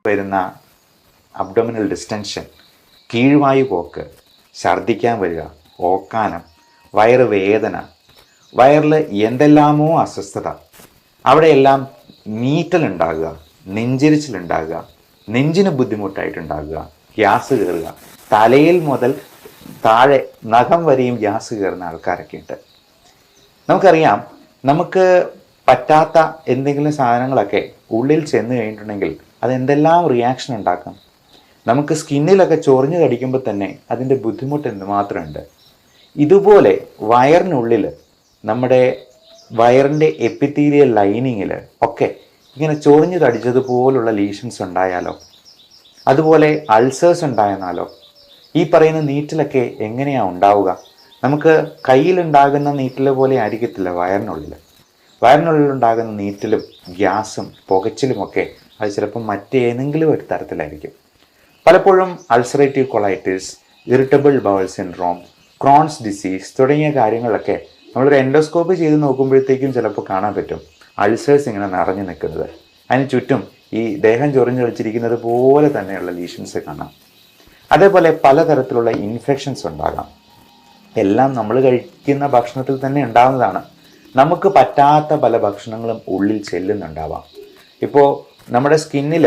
വരുന്ന അബ്ഡോമിനൽ ഡിസ്റ്റൻഷൻ, കീഴ്വായു പോക്ക്, ഛർദ്ദിക്കാൻ വരിക, ഓക്കാനം, വയറ് വേദന, വയറിൽ എന്തെല്ലാമോ അസ്വസ്ഥത, അവിടെയെല്ലാം നീറ്റലുണ്ടാകുക, നെഞ്ചിരിച്ചിലുണ്ടാകുക, നെഞ്ചിന് ബുദ്ധിമുട്ടായിട്ടുണ്ടാകുക, ഗ്യാസ് കയറുക, തലയിൽ മുതൽ താഴെ നഖം വരെയും ഗ്യാസ് കയറുന്ന ആൾക്കാരൊക്കെ ഉണ്ട്. നമുക്കറിയാം, നമുക്ക് പറ്റാത്ത എന്തെങ്കിലും സാധനങ്ങളൊക്കെ ഉള്ളിൽ ചെന്ന് കഴിഞ്ഞിട്ടുണ്ടെങ്കിൽ അതെന്തെല്ലാം റിയാക്ഷൻ ഉണ്ടാക്കും. നമുക്ക് സ്കിന്നിലൊക്കെ ചൊറിഞ്ഞു കടിക്കുമ്പോൾ തന്നെ അതിൻ്റെ ബുദ്ധിമുട്ട് എന്തുമാത്രമുണ്ട്. ഇതുപോലെ വയറിനുള്ളിൽ, നമ്മുടെ വയറിൻ്റെ എപ്പിത്തീലിയൽ ലൈനിങ്ങിൽ ഒക്കെ ഇങ്ങനെ ചൊറിഞ്ഞു കടിച്ചതുപോലുള്ള ലീഷൻസ് ഉണ്ടായാലോ, അതുപോലെ അൾസേഴ്സ് ഉണ്ടായെന്നാലോ, ഈ പറയുന്ന നീറ്റിലൊക്കെ എങ്ങനെയാണ് ഉണ്ടാവുക? നമുക്ക് കയ്യിലുണ്ടാകുന്ന നീറ്റിൽ പോലെ ആയിരിക്കത്തില്ല വയറിനുള്ളിലുണ്ടാകുന്ന നീറ്റിലും ഗ്യാസും പുകച്ചിലുമൊക്കെ അത് ചിലപ്പോൾ മറ്റേതെങ്കിലും ഒരു തരത്തിലായിരിക്കും. പലപ്പോഴും ulcerative colitis, irritable bowl syndrome, Crohn's disease തുടങ്ങിയ കാര്യങ്ങളൊക്കെ നമ്മളൊരു എൻഡോസ്കോപ്പി ചെയ്ത് നോക്കുമ്പോഴത്തേക്കും ചിലപ്പോൾ കാണാൻ പറ്റും അൾസേഴ്സ് ഇങ്ങനെ നിറഞ്ഞു നിൽക്കുന്നത്. അതിന് ചുറ്റും ഈ ദേഹം ചൊറിഞ്ഞു കളിച്ചിരിക്കുന്നത് പോലെ തന്നെയുള്ള ലീഷൻസ് കാണാം. അതേപോലെ പലതരത്തിലുള്ള ഇൻഫെക്ഷൻസ് ഉണ്ടാകാം. എല്ലാം നമ്മൾ കഴിക്കുന്ന ഭക്ഷണത്തിൽ തന്നെ ഉണ്ടാകുന്നതാണ്. നമുക്ക് പറ്റാത്ത പല ഭക്ഷണങ്ങളും ഉള്ളിൽ ചെല്ലുന്നുണ്ടാവാം. ഇപ്പോൾ നമ്മുടെ സ്കിന്നിൽ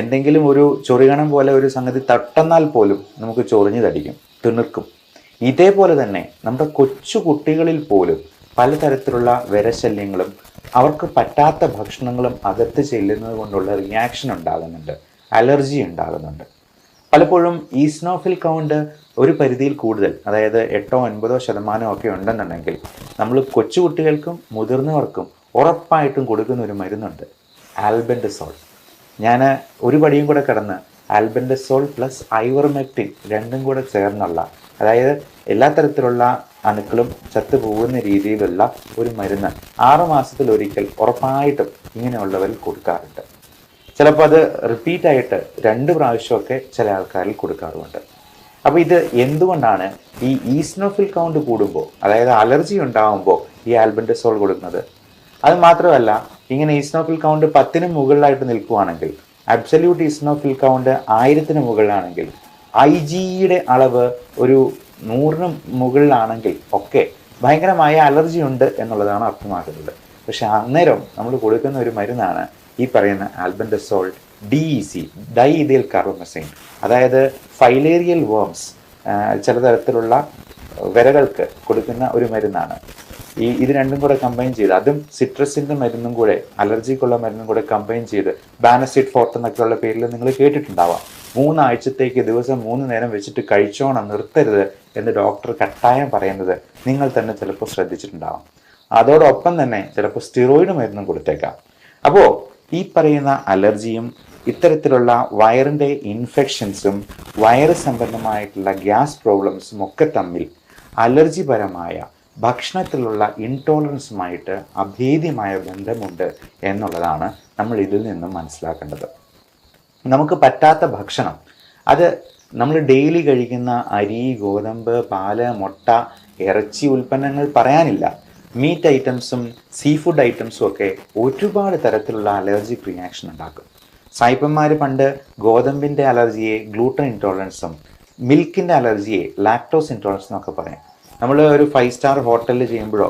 എന്തെങ്കിലും ഒരു ചൊറിയണം പോലെ ഒരു സംഗതി തട്ടുന്നാൽ പോലും നമുക്ക് ചൊറിഞ്ഞു തടിക്കും, തിണുക്കും. ഇതേപോലെ തന്നെ നമ്മുടെ കൊച്ചു കുട്ടികളിൽ പോലും പലതരത്തിലുള്ള വിരശല്യങ്ങളും അവർക്ക് പറ്റാത്ത ഭക്ഷണങ്ങളും അകത്ത് ചെല്ലുന്നത് കൊണ്ടുള്ള റിയാക്ഷൻ ഉണ്ടാകുന്നുണ്ട്, അലർജി ഉണ്ടാകുന്നുണ്ട്. പലപ്പോഴും ഈസ്നോഫിൽ കൗണ്ട് ഒരു പരിധിയിൽ കൂടുതൽ, അതായത് 8-9% ഒക്കെ ഉണ്ടെന്നുണ്ടെങ്കിൽ നമ്മൾ കൊച്ചുകുട്ടികൾക്കും മുതിർന്നവർക്കും ഉറപ്പായിട്ടും കൊടുക്കുന്ന ഒരു മരുന്നുണ്ട്, ആൽബൻഡസോൾ. ഞാൻ ഒരു പടിയും കൂടെ കടന്ന് ആൽബൻഡസോൾ പ്ലസ് ഐവർമെക്റ്റിൻ രണ്ടും കൂടെ ചേർന്നുള്ള, അതായത് എല്ലാ തരത്തിലുള്ള അണുക്കളും ചത്തുപോകുന്ന രീതിയിലുള്ള ഒരു മരുന്ന് 6 മാസത്തിലൊരിക്കൽ ഉറപ്പായിട്ടും ഇങ്ങനെയുള്ളവരിൽ കൊടുക്കാറുണ്ട്. ചിലപ്പോൾ അത് റിപ്പീറ്റായിട്ട് 2 പ്രാവശ്യമൊക്കെ ചില ആൾക്കാരിൽ കൊടുക്കാറുമുണ്ട്. അപ്പോൾ ഇത് എന്തുകൊണ്ടാണ് ഈ ഈസ്നോഫിൽ കൗണ്ട് കൂടുമ്പോൾ, അതായത് അലർജി ഉണ്ടാകുമ്പോൾ ഈ ആൽബൻഡസോൾ കൊടുക്കുന്നത്? അത് മാത്രമല്ല, ഇങ്ങനെ ഈസ്നോഫിൽ കൗണ്ട് 10-ന് മുകളിലായിട്ട് നിൽക്കുകയാണെങ്കിൽ, അബ്സല്യൂട്ട് ഈസ്നോഫിൽ കൗണ്ട് 1000-ന് മുകളിലാണെങ്കിൽ, IgEയുടെ അളവ് ഒരു 100-ന് മുകളിലാണെങ്കിൽ ഒക്കെ ഭയങ്കരമായ അലർജി ഉണ്ട് എന്നുള്ളതാണ് അർത്ഥമാക്കുന്നത്. പക്ഷെ അന്നേരം നമ്മൾ കൊടുക്കുന്ന ഒരു മരുന്നാണ് ഈ പറയുന്ന ആൽബൻഡസോൾ DEC, ഡൈഇഥൈൽ കാർബമസൈൻ. അതായത് ഫൈലേറിയൽ വേംസ്, ചില തരത്തിലുള്ള വിരകൾക്ക് കൊടുക്കുന്ന ഒരു മരുന്നാണ്. ഇത് രണ്ടും കൂടെ കമ്പൈൻ ചെയ്ത്, അതും സിട്രസിൻ്റെ മരുന്നും കൂടെ, അലർജിക്കുള്ള മരുന്നും കൂടെ കമ്പൈൻ ചെയ്ത്, ബാനസിഡ് ഫോർട്ട് എന്നൊക്കെയുള്ള പേരിൽ നിങ്ങൾ കേട്ടിട്ടുണ്ടാവാം. 3 ആഴ്ചത്തേക്ക് ദിവസം 3 നേരം വെച്ചിട്ട് കഴിച്ചോണം, നിർത്തരുത് എന്ന് ഡോക്ടർ കട്ടായം പറയുന്നത് നിങ്ങൾ തന്നെ ചിലപ്പോൾ ശ്രദ്ധിച്ചിട്ടുണ്ടാവാം. അതോടൊപ്പം തന്നെ ചിലപ്പോൾ സ്റ്റിറോയിഡ് മരുന്നും കൊടുത്തേക്കാം. അപ്പോൾ ഈ പറയുന്ന അലർജിയും ഇത്തരത്തിലുള്ള വയറിൻ്റെ ഇൻഫെക്ഷൻസും വയറ് സംബന്ധമായിട്ടുള്ള ഗ്യാസ് പ്രോബ്ലംസും ഒക്കെ തമ്മിൽ അലർജിപരമായ ഭക്ഷണത്തിലുള്ള ഇൻടോളറൻസുമായിട്ട് അഭേദ്യമായ ബന്ധമുണ്ട് എന്നുള്ളതാണ് നമ്മൾ ഇതിൽ നിന്നും മനസ്സിലാക്കേണ്ടത്. നമുക്ക് പറ്റാത്ത ഭക്ഷണം, അത് നമ്മൾ ഡെയിലി കഴിക്കുന്ന അരി, ഗോതമ്പ്, പാല്, മുട്ട, ഇറച്ചി ഉൽപ്പന്നങ്ങൾ പറയാനില്ല. മീറ്റ് ഐറ്റംസും സീ ഫുഡ് ഐറ്റംസും ഒക്കെ ഒരുപാട് തരത്തിലുള്ള അലർജിക് റിയാക്ഷൻ ഉണ്ടാക്കും. സായിപ്പന്മാർ പണ്ട് ഗോതമ്പിൻ്റെ അലർജിയെ ഗ്ലൂട്ടൻ ഇൻടോളറൻസും മിൽക്കിൻ്റെ അലർജിയെ ലാക്ടോസ് ഇൻടോളറൻസ് എന്നൊക്കെ പറയും. നമ്മൾ ഒരു 5 സ്റ്റാർ ഹോട്ടലിൽ ചെയ്യുമ്പോഴോ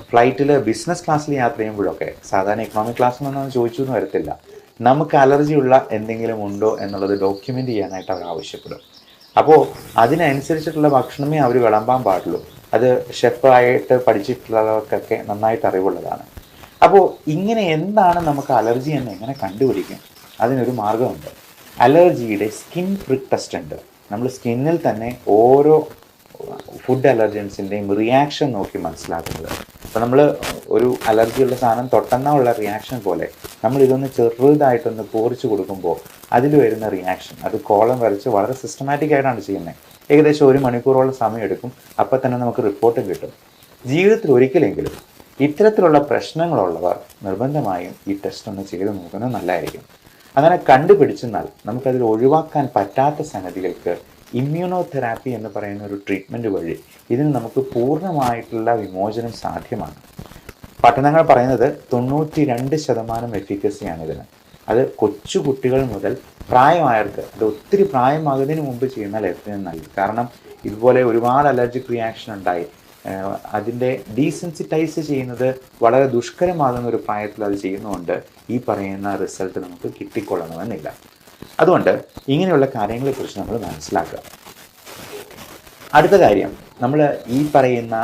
ഫ്ലൈറ്റിൽ ബിസിനസ് ക്ലാസ്സിൽ യാത്ര ചെയ്യുമ്പോഴൊക്കെ, സാധാരണ ഇക്കണോമിക് ക്ലാസ്സിലൊന്നും ചോദിച്ചു എന്ന് വരത്തില്ല, നമുക്ക് അലർജിയുള്ള എന്തെങ്കിലും ഉണ്ടോ എന്നുള്ളത് ഡോക്യുമെൻ്റ് ചെയ്യാനായിട്ട് അവർ ആവശ്യപ്പെടും. അപ്പോൾ അതിനനുസരിച്ചിട്ടുള്ള ഭക്ഷണമേ അവർ വിളമ്പാൻ പാടുള്ളൂ. അത് ഷെഫായിട്ട് പഠിച്ചിട്ടുള്ളവർക്കൊക്കെ നന്നായിട്ട് അറിവുള്ളതാണ്. അപ്പോൾ ഇങ്ങനെ എന്താണ് നമുക്ക് അലർജി എന്ന് എങ്ങനെ കണ്ടുപിടിക്കും? അതിനൊരു മാർഗമുണ്ട്. അലർജിയുടെ സ്കിൻ പ്രിക്ക് ടെസ്റ്റ് ഉണ്ട്. നമ്മൾ സ്കിന്നിൽ തന്നെ ഓരോ ഫുഡ് അലർജൻസിൻ്റെയും റിയാക്ഷൻ നോക്കി മനസ്സിലാക്കുന്നത്. അപ്പോൾ നമ്മൾ ഒരു അലർജിയുള്ള സാധനം തൊട്ടെന്നുള്ള റിയാക്ഷൻ പോലെ നമ്മൾ ഇതൊന്ന് ചെറുതായിട്ടൊന്ന് പോറിച്ച് കൊടുക്കുമ്പോൾ അതിൽ വരുന്ന റിയാക്ഷൻ, അത് കോളം വരച്ച് വളരെ സിസ്റ്റമാറ്റിക് ആയിട്ടാണ് ചെയ്യുന്നത്. ഏകദേശം 1 മണിക്കൂറോളം സമയമെടുക്കും. അപ്പോൾ തന്നെ നമുക്ക് റിപ്പോർട്ടും കിട്ടും. ജീവിതത്തിൽ ഒരിക്കലെങ്കിലും ഇത്തരത്തിലുള്ള പ്രശ്നങ്ങളുള്ളവർ നിർബന്ധമായും ഈ ടെസ്റ്റ് ഒന്ന് ചെയ്ത് നോക്കുന്നത് നല്ലതായിരിക്കും. അങ്ങനെ കണ്ടുപിടിച്ചെന്നാൽ നമുക്കതിൽ ഒഴിവാക്കാൻ പറ്റാത്ത സംഗതികൾക്ക് ഇമ്മ്യൂണോതെറാപ്പി എന്ന് പറയുന്ന ഒരു ട്രീറ്റ്മെൻറ്റ് വഴി ഇതിന് നമുക്ക് പൂർണ്ണമായിട്ടുള്ള വിമോചനം സാധ്യമാണ്. പഠനങ്ങൾ പറയുന്നത് 92% എഫിക്കസിയാണ് ഇതിന്. അത് കൊച്ചു കുട്ടികൾ മുതൽ പ്രായമായവർക്ക്, അത് ഒത്തിരി പ്രായമാകുന്നതിന് മുമ്പ് ചെയ്യുന്നാൽ ഏറ്റവും നല്ലത്. കാരണം ഇതുപോലെ ഒരുപാട് അലർജിക് റിയാക്ഷൻ ഉണ്ടായി അതിൻ്റെ ഡീസെൻസിറ്റൈസ് ചെയ്യുന്നത് വളരെ ദുഷ്കരമാകുന്ന ഒരു പ്രായത്തിൽ അത് ചെയ്യുന്നതുകൊണ്ട് ഈ പറയുന്ന റിസൾട്ട് നമുക്ക് കിട്ടിക്കൊള്ളണമെന്നില്ല. അതുകൊണ്ട് ഇങ്ങനെയുള്ള കാര്യങ്ങളെക്കുറിച്ച് നമ്മൾ മനസ്സിലാക്കുക. അടുത്ത കാര്യം, നമ്മൾ ഈ പറയുന്ന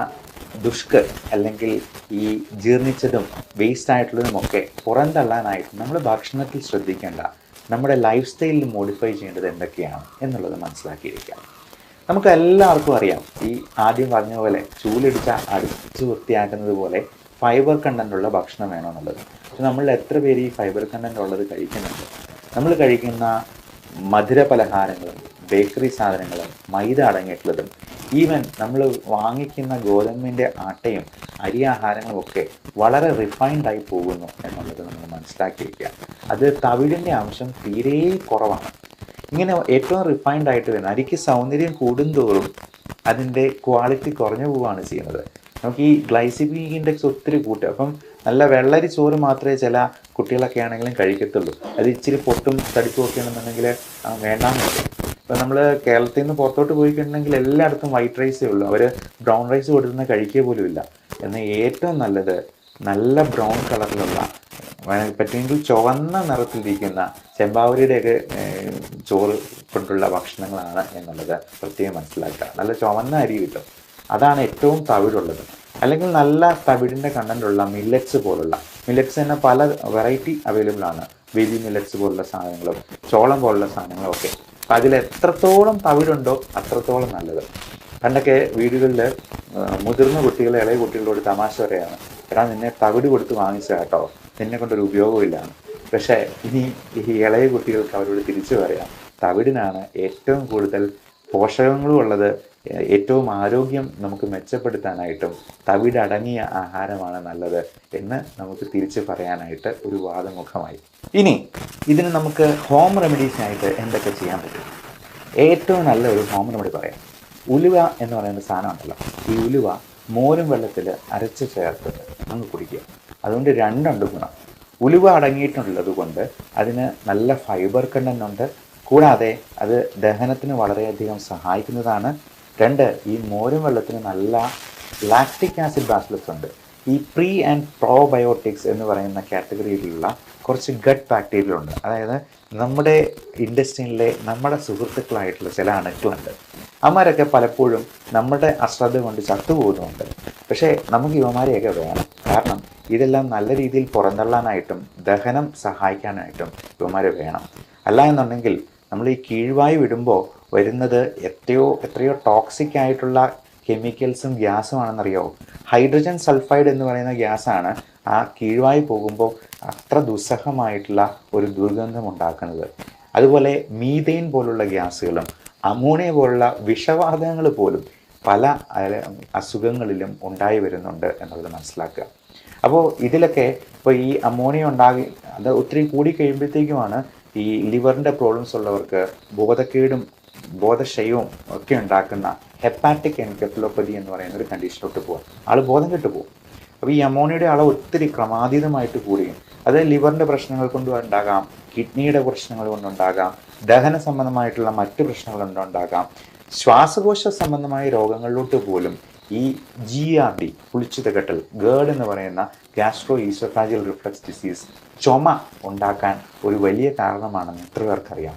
അല്ലെങ്കിൽ ഈ ജീർണിച്ചതും വേസ്റ്റ് ആയിട്ടുള്ളതുമൊക്കെ പുറന്തള്ളാനായിട്ട് നമ്മൾ ഭക്ഷണത്തിൽ ശ്രദ്ധിക്കേണ്ട, നമ്മുടെ ലൈഫ് സ്റ്റൈലിൽ മോഡിഫൈ ചെയ്യേണ്ടത് എന്തൊക്കെയാണ് എന്നുള്ളത് മനസ്സിലാക്കിയിരിക്കുക. നമുക്ക് എല്ലാവർക്കും അറിയാം, ഈ ആദ്യം പറഞ്ഞ പോലെ ചൂലിടിച്ച അടിച്ച് വൃത്തിയാക്കുന്നത് പോലെ ഫൈബർ കണ്ടൻ്റുള്ള ഭക്ഷണം വേണമെന്നുള്ളത്. പക്ഷെ നമ്മൾ എത്ര പേര് ഈ ഫൈബർ കണ്ടൻ്റ് ഉള്ളത് കഴിക്കുന്നുണ്ട്? നമ്മൾ കഴിക്കുന്ന മധുര പലഹാരങ്ങളും ബേക്കറി സാധനങ്ങളും മൈദ അടങ്ങിയിട്ടുള്ളതും ഈവൻ നമ്മൾ വാങ്ങിക്കുന്ന ഗോതമ്പിൻ്റെ ആട്ടയും അരി ആഹാരങ്ങളും ഒക്കെ വളരെ റിഫൈൻഡായി പോകുന്നു എന്നുള്ളത് നമ്മൾ മനസ്സിലാക്കിയിരിക്കുക. അത് തവിടിൻ്റെ അംശം തീരെ കുറവാണ്. ഇങ്ങനെ ഏറ്റവും റിഫൈൻഡ് ആയിട്ട് വരുന്നത് അരിക്ക് സൗന്ദര്യം കൂടുന്തോറും അതിൻ്റെ ക്വാളിറ്റി കുറഞ്ഞു പോവുകയാണ് ചെയ്യുന്നത്. നമുക്ക് ഈ ഗ്ലൈസിമിക് ഇൻഡെക്സ് ഒത്തിരി കൂട്ടുക. അപ്പം നല്ല വെള്ളരി ചോറ് മാത്രമേ ചില കുട്ടികളൊക്കെ ആണെങ്കിലും കഴിക്കത്തുള്ളൂ. അത് ഇച്ചിരി പൊട്ടും തടിപ്പും ഒക്കെ ആണെന്നുണ്ടെങ്കിൽ വേണ്ടാന്ന് പറയും. ഇപ്പം നമ്മൾ കേരളത്തിൽ നിന്ന് പുറത്തോട്ട് പോയിട്ടുണ്ടെങ്കിൽ എല്ലായിടത്തും വൈറ്റ് റൈസേ ഉള്ളൂ. അവർ ബ്രൗൺ റൈസ് കൊടുക്കുന്ന കഴിക്കുക പോലും ഇല്ല. എന്നാൽ ഏറ്റവും നല്ലത് നല്ല ബ്രൗൺ കളറിലുള്ള, പറ്റുമെങ്കിൽ ചുവന്ന നിറത്തിലിരിക്കുന്ന ചെമ്പാവരിയുടെയൊക്കെ ചോറ് കൊണ്ടുള്ള ഭക്ഷണങ്ങളാണ് എന്നുള്ളത് പ്രത്യേകം മനസ്സിലാക്കുക. നല്ല ചുവന്ന അരി കിട്ടും, അതാണ് ഏറ്റവും തവിടുള്ളത്. അല്ലെങ്കിൽ നല്ല തവിടിൻ്റെ കണ്ടൻ്റുള്ള മില്ലറ്റ്സ് പോലുള്ള, മില്ലറ്റ്സ് തന്നെ പല വെറൈറ്റി അവൈലബിൾ ആണ്. ബേബി മില്ലറ്റ്സ് പോലുള്ള സാധനങ്ങളും ചോളം പോലുള്ള സാധനങ്ങളും ഒക്കെ. അപ്പം അതിൽ എത്രത്തോളം തവിടുണ്ടോ അത്രത്തോളം നല്ലത്. പണ്ടൊക്കെ വീടുകളിൽ മുതിർന്ന കുട്ടികൾ ഇളയ കുട്ടികളോട് തമാശ പറയാണ്, എടാ നിന്നെ തവിട് കൊടുത്ത് വാങ്ങിച്ച കേട്ടോ, നിന്നെ കൊണ്ടൊരു ഉപയോഗമില്ലാണ്. പക്ഷേ ഇനി ഈ ഇളയ കുട്ടികൾക്ക് അവരോട് തിരിച്ചു പറയാം, തവിടിനാണ് ഏറ്റവും കൂടുതൽ പോഷകങ്ങളും ഉള്ളത്, ഏറ്റവും ആരോഗ്യം നമുക്ക് മെച്ചപ്പെടുത്താനായിട്ടും തവിട് അടങ്ങിയ ആഹാരമാണ് നല്ലത് എന്ന് നമുക്ക് തിരിച്ച് പറയാനായിട്ട് ഒരു വാദമുഖമായി. ഇനി ഇതിന് നമുക്ക് ഹോം റെമഡീസിനായിട്ട് എന്തൊക്കെ ചെയ്യാൻ പറ്റും? ഏറ്റവും നല്ല ഒരു ഹോം റെമഡി പറയാം. ഉലുവ എന്ന് പറയുന്ന സാധനം ഉണ്ടല്ലോ, ഈ ഉലുവ മോരും വെള്ളത്തിൽ അരച്ച് ചേർത്തിട്ട് അങ്ങ് കുടിക്കുക. അതുകൊണ്ട് രണ്ടുണ്ട് ഗുണം. ഉലുവ അടങ്ങിയിട്ടുള്ളത് കൊണ്ട് അതിന് നല്ല ഫൈബർ കണ്ടന്റ് ഉണ്ട്, കൂടാതെ അത് ദഹനത്തിന് വളരെയധികം സഹായിക്കുന്നതാണ്. രണ്ട്, ഈ മോരും വെള്ളത്തിന് നല്ല ലാക്റ്റിക് ആസിഡ് ബാസിലസ് ഉണ്ട്. ഈ പ്രീ ആൻഡ് പ്രോബയോട്ടിക്സ് എന്ന് പറയുന്ന കാറ്റഗറിയിലുള്ള കുറച്ച് ഗട്ട് ബാക്ടീരിയ ഉണ്ട്. അതായത് നമ്മുടെ ഇൻഡസ്ട്രിയിലെ നമ്മുടെ സുഹൃത്തുക്കളായിട്ടുള്ള ചില അണുക്കളുണ്ട്. അവന്മാരൊക്കെ പലപ്പോഴും നമ്മുടെ അശ്രദ്ധ കൊണ്ട് ചത്തുപോകുന്നുണ്ട്. പക്ഷേ നമുക്ക് ഇവന്മാരെയൊക്കെ വേണം. കാരണം ഇതെല്ലാം നല്ല രീതിയിൽ പുറന്തള്ളാനായിട്ടും ദഹനം സഹായിക്കാനായിട്ടും ഇവന്മാരെ വേണം. അല്ല എന്നുണ്ടെങ്കിൽ നമ്മൾ ഈ കീഴ്വായു വിടുമ്പോൾ വരുന്നത് എത്രയോ ടോക്സിക് ആയിട്ടുള്ള കെമിക്കൽസും ഗ്യാസും ആണെന്നറിയാമോ? ഹൈഡ്രജൻ സൾഫൈഡ് എന്ന് പറയുന്ന ഗ്യാസാണ് ആ കീഴ്വായു പോകുമ്പോൾ അത്ര ദുസ്സഹമായിട്ടുള്ള ഒരു ദുർഗന്ധം ഉണ്ടാക്കുന്നത്. അതുപോലെ മീഥെയിൻ പോലുള്ള ഗ്യാസുകളും അമോണിയ പോലുള്ള വിഷവാതകങ്ങൾ പോലും പല അസുഖങ്ങളിലും ഉണ്ടായി വരുന്നുണ്ട് എന്നുള്ളത് മനസ്സിലാക്കുക. അപ്പോൾ ഇതിലൊക്കെ ഇപ്പോൾ ഈ അമോണിയ അത് ഒത്തിരി കൂടി കഴിയുമ്പോഴത്തേക്കുമാണ് ഈ ലിവറിൻ്റെ പ്രോബ്ലംസ് ഉള്ളവർക്ക് ബോധക്കേടും ബോധക്ഷയവും ഒക്കെ ഉണ്ടാക്കുന്ന ഹെപ്പാറ്റിക് എൻകെഫലോപ്പതി എന്ന് പറയുന്ന ഒരു കണ്ടീഷനിലോട്ട് പോകാം. ആൾ ബോധം കെട്ടു പോകും. അപ്പോൾ ഈ അമോണിയയുടെ അളവ് ഒത്തിരി ക്രമാതീതമായിട്ട് കൂടുകയും അത് ലിവറിൻ്റെ പ്രശ്നങ്ങൾ കൊണ്ടും ഉണ്ടാകാം, കിഡ്നിയുടെ പ്രശ്നങ്ങൾ കൊണ്ടുണ്ടാകാം, ദഹന സംബന്ധമായിട്ടുള്ള മറ്റ് പ്രശ്നങ്ങൾ കൊണ്ടുണ്ടാകാം, ശ്വാസകോശ സംബന്ധമായ രോഗങ്ങളിലോട്ട് പോലും ഈ GERD പുളിച്ചുതകട്ടൽ, ഗേർഡ് എന്ന് പറയുന്ന ഗ്യാസ്ട്രോ ഈസോഫാജിയൽ റിഫ്ലക്സ് ഡിസീസ്, ചുമ ഉണ്ടാക്കാൻ ഒരു വലിയ കാരണമാണെന്ന് എത്ര പേർക്കറിയാം?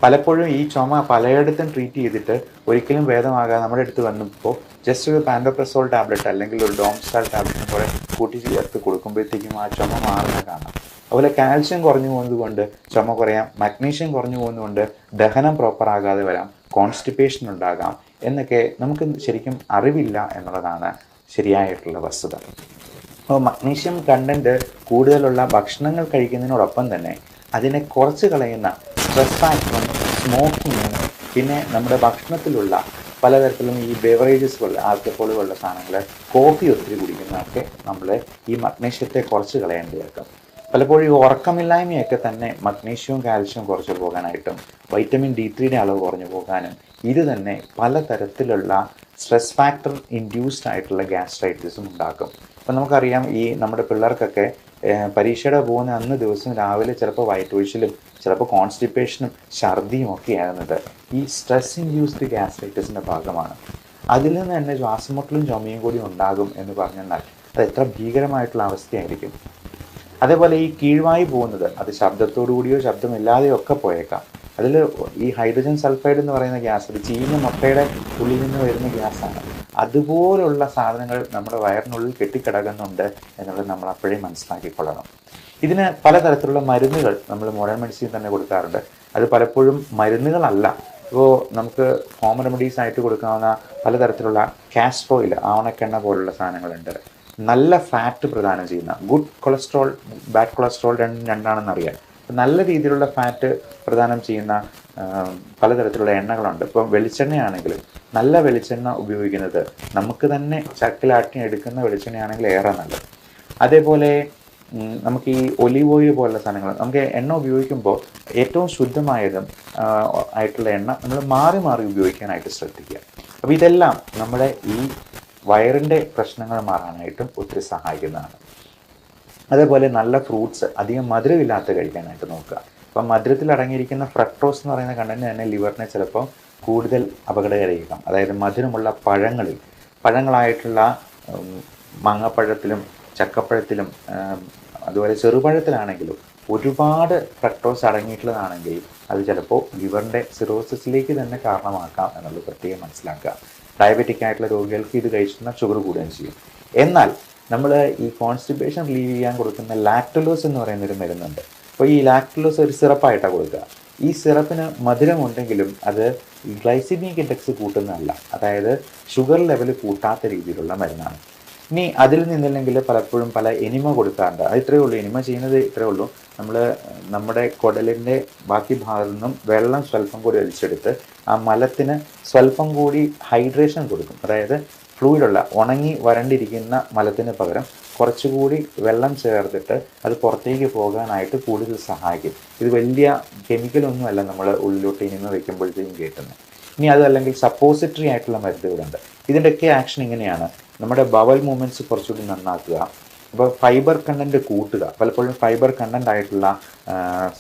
പലപ്പോഴും ഈ ചുമ പലയിടത്തും ട്രീറ്റ് ചെയ്തിട്ട് ഒരിക്കലും ഭേദമാകാതെ നമ്മുടെ അടുത്ത് വന്നപ്പോൾ ജസ്റ്റ് ഒരു പാൻഡോപ്രസോൾ ടാബ്ലറ്റ് അല്ലെങ്കിൽ ഒരു ഡോംസ്റ്റാൾ ടാബ്ലറ്റിനെ പോലെ കൂട്ടി ചേർത്ത് കൊടുക്കുമ്പോഴത്തേക്കും ആ ചുമ മാറുന്ന കാണാം. അതുപോലെ കാൽഷ്യം കുറഞ്ഞു പോകുന്നത് കൊണ്ട് ചുമ കുറയാം, മഗ്നീഷ്യം കുറഞ്ഞു പോകുന്നതുകൊണ്ട് ദഹനം പ്രോപ്പർ ആകാതെ വരാം, കോൺസ്റ്റിപ്പേഷൻ ഉണ്ടാകാം എന്നൊക്കെ നമുക്ക് ശരിക്കും അറിവില്ല എന്നുള്ളതാണ് ശരിയായിട്ടുള്ള വസ്തുത. അപ്പോൾ മഗ്നീഷ്യം കണ്ടൻറ്റ് കൂടുതലുള്ള ഭക്ഷണങ്ങൾ കഴിക്കുന്നതിനോടൊപ്പം തന്നെ അതിനെ കുറച്ച് കളയുന്ന സ്ട്രെസ് ഫാക്ടറും സ്മോക്കിങ്ങും പിന്നെ നമ്മുടെ ഭക്ഷണത്തിലുള്ള പലതരത്തിലും ഈ ബെവറേജസ് പോലുള്ള ആൽക്കഹോൾ പോലുള്ള സാധനങ്ങൾ, കോഫി ഒത്തിരി കുടിക്കുന്നതൊക്കെ നമ്മൾ ഈ മഗ്നീഷ്യത്തെ കുറച്ച് കളയേണ്ടിയേക്കും. പലപ്പോഴും ഈ ഉറക്കമില്ലായ്മയൊക്കെ തന്നെ മഗ്നീഷ്യവും കാൽഷ്യവും കുറച്ച് പോകാനായിട്ടും വൈറ്റമിൻ D3യുടെ അളവ് കുറഞ്ഞു പോകാനും ഇത് തന്നെ പലതരത്തിലുള്ള സ്ട്രെസ് ഫാക്ടർ ഇൻഡ്യൂസ്ഡ് ആയിട്ടുള്ള ഗ്യാസ്ട്രൈറ്റിസും ഉണ്ടാക്കും. അപ്പം നമുക്കറിയാം ഈ നമ്മുടെ പിള്ളേർക്കൊക്കെ പരീക്ഷയുടെ പോകുന്ന അന്ന് ദിവസം രാവിലെ ചിലപ്പോൾ വയറ്റൊഴിച്ചിലും ചിലപ്പോൾ കോൺസ്റ്റിപ്പേഷനും ഛർദിയും ഒക്കെ ആകുന്നത് ഈ സ്ട്രെസ് ഇൻഡ്യൂസ്ഡ് ഗ്യാസ്ട്രൈറ്റിസിൻ്റെ ഭാഗമാണ്. അതിൽ നിന്ന് തന്നെ ശ്വാസമുട്ടലും ചുമയും കൂടി ഉണ്ടാകും എന്ന് പറഞ്ഞാൽ അത് എത്ര ഭീകരമായിട്ടുള്ള അവസ്ഥയായിരിക്കും. അതേപോലെ ഈ കീഴ്വായി പോകുന്നത് അത് ശബ്ദത്തോടു കൂടിയോ ശബ്ദമില്ലാതെയോ ഒക്കെ പോയേക്കാം. അതിൽ ഈ ഹൈഡ്രജൻ സൾഫൈഡ് എന്ന് പറയുന്ന ഗ്യാസ്, ഒരു ചീഞ്ഞ മുട്ടയുടെ ഉള്ളിൽ നിന്ന് വരുന്ന ഗ്യാസാണ്. അതുപോലുള്ള സാധനങ്ങൾ നമ്മുടെ വയറിനുള്ളിൽ കെട്ടിക്കിടക്കുന്നുണ്ട് എന്നുള്ളത് നമ്മൾ അപ്പോഴേ മനസ്സിലാക്കിക്കൊള്ളണം. ഇതിന് പലതരത്തിലുള്ള മരുന്നുകൾ നമ്മൾ മോഡേൺ മെഡിസിൻ തന്നെ കൊടുക്കാറുണ്ട്. അത് പലപ്പോഴും മരുന്നുകളല്ല. ഇപ്പോൾ നമുക്ക് ഹോം റെമഡീസ് ആയിട്ട് കൊടുക്കാവുന്ന പലതരത്തിലുള്ള കാസ്റ്റർ ഓയിൽ, ആവണക്കെണ്ണ പോലുള്ള സാധനങ്ങളുണ്ട്. നല്ല ഫാറ്റ് പ്രദാനം ചെയ്യുന്ന, ഗുഡ് കൊളസ്ട്രോൾ ബാഡ് കൊളസ്ട്രോൾ രണ്ടാണെന്നറിയാം. നല്ല രീതിയിലുള്ള ഫാറ്റ് പ്രദാനം ചെയ്യുന്ന പലതരത്തിലുള്ള എണ്ണകളുണ്ട്. ഇപ്പം വെളിച്ചെണ്ണയാണെങ്കിൽ നല്ല വെളിച്ചെണ്ണ ഉപയോഗിക്കുന്നത്, നമുക്ക് തന്നെ ചക്കിലാട്ടി എടുക്കുന്ന വെളിച്ചെണ്ണയാണെങ്കിൽ ഏറെ നല്ലത്. അതേപോലെ നമുക്ക് ഈ ഒലീവ് ഓയിൽ പോലുള്ള സാധനങ്ങൾ, നമുക്ക് എണ്ണ ഉപയോഗിക്കുമ്പോൾ ഏറ്റവും ശുദ്ധമായതും ആയിട്ടുള്ള എണ്ണ നമ്മൾ മാറി മാറി ഉപയോഗിക്കാനായിട്ട് ശ്രദ്ധിക്കുക. അപ്പോൾ ഇതെല്ലാം നമ്മുടെ ഈ വയറിൻ്റെ പ്രശ്നങ്ങൾ മാറാനായിട്ടും ഒത്തിരി സഹായിക്കുന്നതാണ്. അതേപോലെ നല്ല ഫ്രൂട്ട്സ്, അധികം മധുരമില്ലാത്ത കഴിക്കാനായിട്ട് നോക്കുക. അപ്പം മധുരത്തിൽ അടങ്ങിയിരിക്കുന്ന ഫ്രക്ടോസ് എന്ന് പറയുന്ന കണ്ടന്റ് തന്നെ ലിവറിനെ ചിലപ്പോൾ കൂടുതൽ അപകടകരമായിരിക്കാം. അതായത് മധുരമുള്ള പഴങ്ങളായിട്ടുള്ള മാങ്ങപ്പഴത്തിലും ചക്കപ്പഴത്തിലും അതുപോലെ ചെറുപഴത്തിലാണെങ്കിലും ഒരുപാട് ഫ്രക്ടോസ് അടങ്ങിയിട്ടുള്ളതാണെങ്കിൽ അത് ചിലപ്പോൾ ലിവറിൻ്റെ സിറോസിസിലേക്ക് തന്നെ കാരണമാക്കാം എന്നുള്ളത് പ്രത്യേകം മനസ്സിലാക്കുക. ഡയബറ്റിക് ആയിട്ടുള്ള രോഗികൾക്ക് ഇത് കഴിച്ചിരുന്ന ഷുഗർ കൂടുകയും ചെയ്യും. എന്നാൽ നമ്മൾ ഈ കോൺസ്റ്റിപ്പേഷൻ റിലീവ് ചെയ്യാൻ കൊടുക്കുന്ന ലാക്ടലോസ് എന്ന് പറയുന്നൊരു മരുന്നുണ്ട്. അപ്പോൾ ഈ ലാക്ടലോസ് ഒരു സിറപ്പായിട്ടാണ് കൊടുക്കുക. ഈ സിറപ്പിന് മധുരമുണ്ടെങ്കിലും അത് ഗ്ലൈസിമിക് ഇൻഡെക്സ് കൂട്ടുന്നതല്ല, അതായത് ഷുഗർ ലെവൽ കൂട്ടാത്ത രീതിയിലുള്ള മരുന്നാണ്. ഇനി അതിൽ നിന്നില്ലെങ്കിൽ പലപ്പോഴും പല എനിമ കൊടുക്കാറുണ്ട്. അത് ഇത്രയേ ഉള്ളൂ, എനിമ ചെയ്യുന്നത് ഇത്രയേ ഉള്ളൂ. നമ്മുടെ കുടലിൻ്റെ ബാക്കി ഭാഗത്തു നിന്നും വെള്ളം സ്വല്പം കൂടി വലിച്ചെടുത്ത് ആ മലത്തിന് സ്വല്പം കൂടി ഹൈഡ്രേഷൻ കൊടുക്കും. അതായത് ഫ്ലൂയിഡുള്ള ഉണങ്ങി വരണ്ടിരിക്കുന്ന മലത്തിന് പകരം കുറച്ചുകൂടി വെള്ളം ചേർത്തിട്ട് അത് പുറത്തേക്ക് പോകാനായിട്ട് കൂടുതൽ സഹായിക്കും. ഇത് വലിയ കെമിക്കലൊന്നുമല്ല നമ്മൾ ഉള്ളിലോട്ട് ഇനിമ വയ്ക്കുമ്പോഴത്തേക്കും കേട്ടുന്നത്. ഇനി അതല്ലെങ്കിൽ സപ്പോസിറ്ററി ആയിട്ടുള്ള മരുന്നുകളുണ്ട്. ഇതിൻ്റെയൊക്കെ ആക്ഷൻ ഇങ്ങനെയാണ്: നമ്മുടെ ബവൽ മൂവ്മെൻറ്റ്സ് കുറച്ചുകൂടി നന്നാക്കുക, അപ്പോൾ ഫൈബർ കണ്ടൻറ്റ് കൂട്ടുക. പലപ്പോഴും ഫൈബർ കണ്ടൻ്റ് ആയിട്ടുള്ള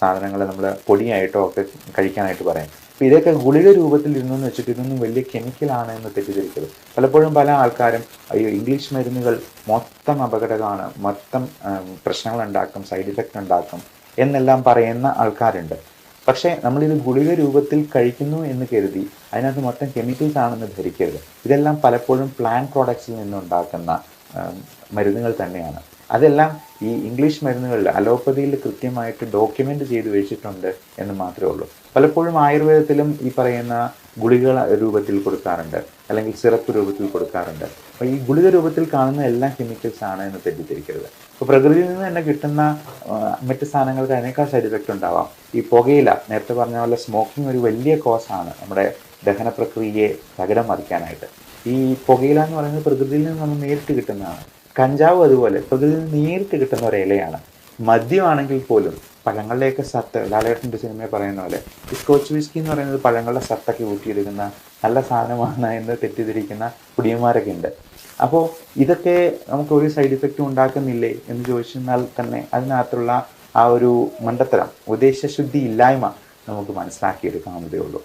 സാധനങ്ങൾ നമ്മൾ പൊടിയായിട്ടോ ഒക്കെ കഴിക്കാനായിട്ട് പറയും. അപ്പോൾ ഇതൊക്കെ ഗുളിക രൂപത്തിൽ ഇരുന്നെന്ന് വെച്ചിട്ട് ഇതൊന്നും വലിയ കെമിക്കലാണ് എന്ന് തെറ്റിദ്ധരിക്കരുത്. പലപ്പോഴും പല ആൾക്കാരും അയ്യോ ഇംഗ്ലീഷ് മരുന്നുകൾ മൊത്തം അപകടമാണ്, മൊത്തം പ്രശ്നങ്ങളുണ്ടാക്കും, സൈഡ് ഇഫക്റ്റ് ഉണ്ടാക്കും എന്നെല്ലാം പറയുന്ന ആൾക്കാരുണ്ട്. പക്ഷേ നമ്മളിത് ഗുളിക രൂപത്തിൽ കഴിക്കുന്നു എന്ന് കരുതി അതിനകത്ത് മൊത്തം കെമിക്കൽസ് ആണെന്ന് ധരിക്കരുത്. ഇതെല്ലാം പലപ്പോഴും പ്ലാന്റ് പ്രോഡക്ട്സിൽ നിന്നുണ്ടാക്കുന്ന മരുന്നുകൾ തന്നെയാണ്. അതെല്ലാം ഈ ഇംഗ്ലീഷ് മരുന്നുകളിൽ അലോപ്പതിയിൽ കൃത്യമായിട്ട് ഡോക്യുമെൻ്റ് ചെയ്ത് വെച്ചിട്ടുണ്ട് എന്ന് മാത്രമേ ഉള്ളൂ. പലപ്പോഴും ആയുർവേദത്തിലും ഈ പറയുന്ന ഗുളിക രൂപത്തിൽ കൊടുക്കാറുണ്ട്, അല്ലെങ്കിൽ സിറപ്പ് രൂപത്തിൽ കൊടുക്കാറുണ്ട്. അപ്പോൾ ഈ ഗുളിക രൂപത്തിൽ കാണുന്ന എല്ലാ കെമിക്കൽസ് ആണ് എന്ന് തെറ്റിദ്ധരിക്കരുത്. ഇപ്പോൾ പ്രകൃതിയിൽ നിന്ന് തന്നെ കിട്ടുന്ന മറ്റ് സാധനങ്ങൾക്ക് അതിനേക്കാൾ സൈഡ് എഫക്റ്റ് ഉണ്ടാവാം. ഈ പുകയില, നേരത്തെ പറഞ്ഞ പോലെ സ്മോക്കിംഗ് ഒരു വലിയ കോസാണ് നമ്മുടെ ദഹന പ്രക്രിയയെ തകിടം മറിക്കാനായിട്ട്. ഈ പുകയില എന്ന് പറയുന്നത് പ്രകൃതിയിൽ നിന്ന് നമ്മൾ നേരിട്ട് കിട്ടുന്നതാണ്. കഞ്ചാവ് അതുപോലെ പ്രകൃതിയിൽ നിന്ന് നേരിട്ട് കിട്ടുന്ന ഒരു ഇലയാണ്. മദ്യമാണെങ്കിൽ പോലും പഴങ്ങളുടെയൊക്കെ സത്ത്, ലാലേട്ടൻ്റെ സിനിമയിൽ പറയുന്ന പോലെ ഈ സ്കോച്ച് വിസ്കി എന്ന് പറയുന്നത് പഴങ്ങളുടെ സത്തൊക്കെ ഊറ്റിയെടുക്കുന്ന നല്ല സാധനമാണ് എന്ന് തെറ്റിദ്ധരിക്കുന്ന കുടിയന്മാരൊക്കെ ഉണ്ട്. അപ്പോൾ ഇതൊക്കെ നമുക്ക് ഒരു സൈഡ് ഇഫക്റ്റും ഉണ്ടാക്കുന്നില്ലേ എന്ന് ചോദിച്ചാൽ തന്നെ അതിനകത്തുള്ള ആ ഒരു മണ്ടത്തരം, ഉദ്ദേശശുദ്ധി ഇല്ലായ്മ നമുക്ക് മനസ്സിലാക്കിയെടുക്കാവുന്നതേ ഉള്ളൂ.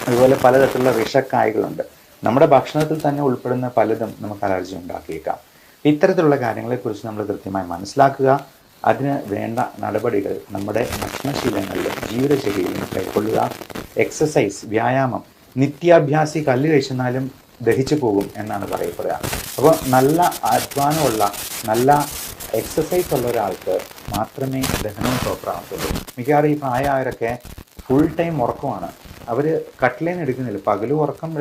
അതുപോലെ പലതരത്തിലുള്ള വിഷക്കായകളുണ്ട്. നമ്മുടെ ഭക്ഷണത്തിൽ തന്നെ ഉൾപ്പെടുന്ന പലതും നമുക്ക് അലർജി ഉണ്ടാക്കിയേക്കാം. ഇത്തരത്തിലുള്ള കാര്യങ്ങളെക്കുറിച്ച് നമ്മൾ കൃത്യമായി മനസ്സിലാക്കുക. അതിന് വേണ്ട നടപടികൾ നമ്മുടെ ഭക്ഷണശീലങ്ങളിലും ജീവിതശൈലിയിലും കൈക്കൊള്ളുക. എക്സസൈസ്, വ്യായാമം, നിത്യാഭ്യാസി കല്ല് കഴിച്ചെന്നാലും ദഹിച്ചു പോകും എന്നാണ് പറയപ്പെടുക. അപ്പോൾ നല്ല അധ്വാനമുള്ള, നല്ല എക്സസൈസ് ഉള്ള ഒരാൾക്ക് മാത്രമേ ദഹനവും പ്രോപ്പറാകത്തുള്ളൂ. മിക്കവാറും ഈ പ്രായമായവരൊക്കെ ഫുൾ ടൈം ഉറക്കമാണ്. അവർ കട്ടിലേന്ന് എടുക്കുന്നില്ല, പകലും ഉറക്കം,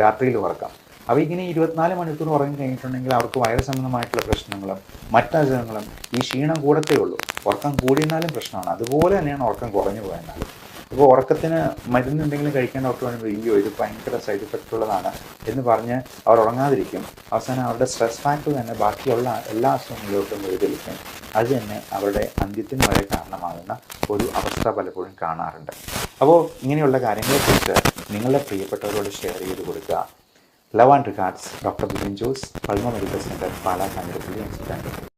രാത്രിയിൽ ഉറക്കം. അപ്പോൾ ഇങ്ങനെ 24 മണിക്കൂർ ഉറങ്ങി കഴിഞ്ഞിട്ടുണ്ടെങ്കിൽ അവർക്ക് വയറ് സംബന്ധമായിട്ടുള്ള പ്രശ്നങ്ങളും മറ്റസുഖങ്ങളും ഈ ക്ഷീണം കൂടത്തേ ഉള്ളൂ. ഉറക്കം കൂടിയെന്നാലും പ്രശ്നമാണ്. അതുപോലെ തന്നെയാണ് ഉറക്കം കുറഞ്ഞു പോയെന്നാലും. ഇപ്പോൾ ഉറക്കത്തിന് മരുന്ന് എന്തെങ്കിലും കഴിക്കാൻ ഡോക്ടർ പറയുമ്പോൾ അയ്യോ ഇത് ഭയങ്കര സൈഡ് ഇഫക്റ്റ് ഉള്ളതാണ് എന്ന് പറഞ്ഞ് അവർ ഉറങ്ങാതിരിക്കും. അവസാനം അവരുടെ സ്ട്രെസ് ഫാക്ടർ തന്നെ ബാക്കിയുള്ള എല്ലാ അസുഖങ്ങളിലോട്ടും വഴിതെളിക്കും. അത് തന്നെ അവരുടെ അന്ത്യത്തിന് വരെ കാരണമാകുന്ന ഒരു അവസ്ഥ പലപ്പോഴും കാണാറുണ്ട്. അപ്പോൾ ഇങ്ങനെയുള്ള കാര്യങ്ങളെക്കുറിച്ച് നിങ്ങളുടെ പ്രിയപ്പെട്ടവരോട് ഷെയർ ചെയ്ത് കൊടുക്കുക. Love and regards, doctor Bipin Jose, Pulma medical centre, Pala Kanjirappally.